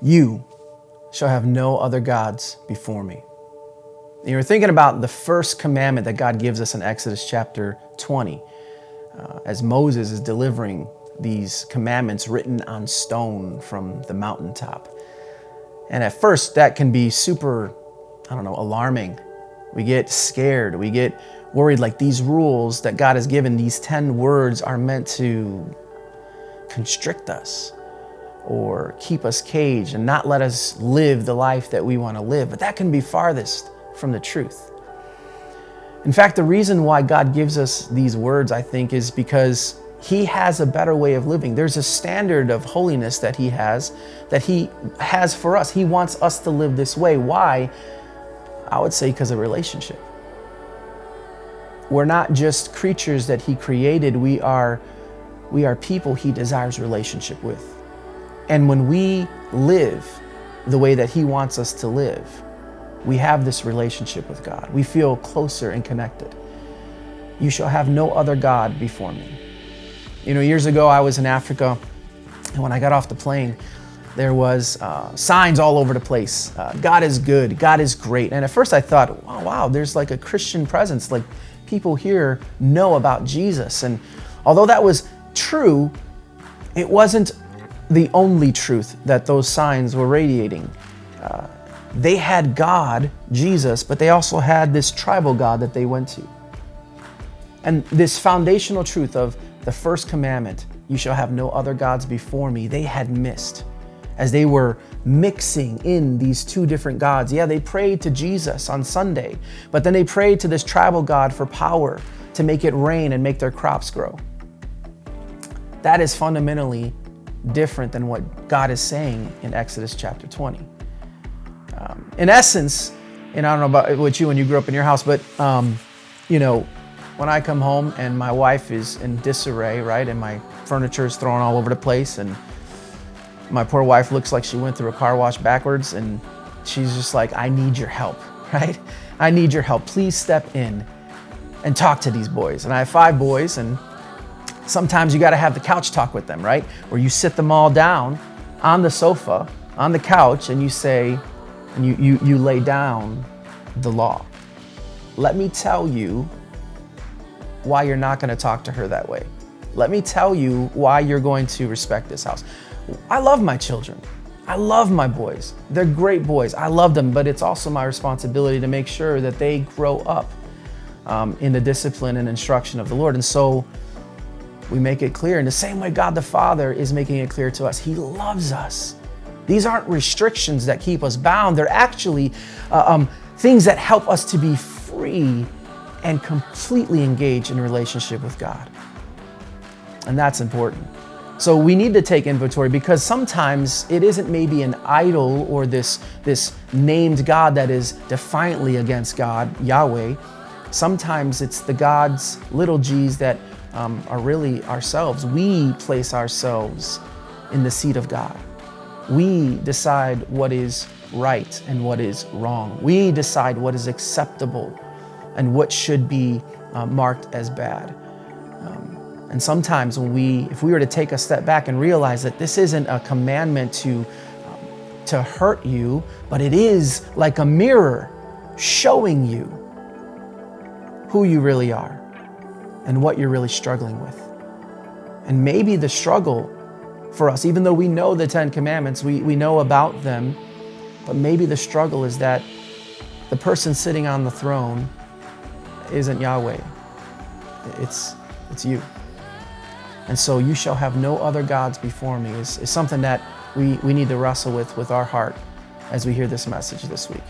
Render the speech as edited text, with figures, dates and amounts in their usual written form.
You shall have no other gods before me. And you're thinking about the first commandment that God gives us in Exodus chapter 20, as Moses is delivering these commandments written on stone from the mountaintop. And at first that can be super, alarming. We get scared, we get worried, like these rules that God has given, these 10 words are meant to constrict us or keep us caged and not let us live the life that we want to live. But that can be farthest from the truth. In fact, the reason why God gives us these words, I think, is because He has a better way of living. There's a standard of holiness that He has for us. He wants us to live this way. Why? I would say because of relationship. We're not just creatures that He created. We are people He desires relationship with. And when we live the way that He wants us to live, we have this relationship with God. We feel closer and connected. You shall have no other God before me. Years ago I was in Africa, and when I got off the plane, there was signs all over the place. God is good, God is great. And at first I thought, oh, wow, there's like a Christian presence. Like people here know about Jesus. And although that was true, it wasn't the only truth that those signs were radiating. They had God, Jesus, but they also had this tribal God that they went to. And this foundational truth of the first commandment, you shall have no other gods before me, they had missed as they were mixing in these two different gods. Yeah, they prayed to Jesus on Sunday, but then they prayed to this tribal God for power to make it rain and make their crops grow. That is fundamentally different than what God is saying in Exodus chapter 20. In essence, and I don't know about what you when you grew up in your house, but when I come home and my wife is in disarray, right, and my furniture is thrown all over the place, and my poor wife looks like she went through a car wash backwards, and she's just like, I need your help, right? I need your help. Please step in and talk to these boys. And I have 5 boys, and sometimes you got to have the couch talk with them, right? Where you sit them all down on the sofa, on the couch, and you say, and you lay down the law. Let me tell you why you're not going to talk to her that way. Let me tell you why you're going to respect this house. I love my children. I love my boys. They're great boys. I love them, but it's also my responsibility to make sure that they grow up in the discipline and instruction of the Lord. And so we make it clear in the same way God the Father is making it clear to us. He loves us. These aren't restrictions that keep us bound. They're actually things that help us to be free and completely engaged in a relationship with God. And that's important. So we need to take inventory, because sometimes it isn't maybe an idol or this named God that is defiantly against God, Yahweh. Sometimes it's the gods, little g's, that are really ourselves. We place ourselves in the seat of God. We decide what is right and what is wrong. We decide what is acceptable and what should be marked as bad. And sometimes if we were to take a step back and realize that this isn't a commandment to hurt you, but it is like a mirror showing you who you really are and what you're really struggling with. And maybe the struggle for us, even though we know the 10 Commandments, we know about them, but maybe the struggle is that the person sitting on the throne isn't Yahweh. It's you. And so you shall have no other gods before me is something that we need to wrestle with our heart as we hear this message this week.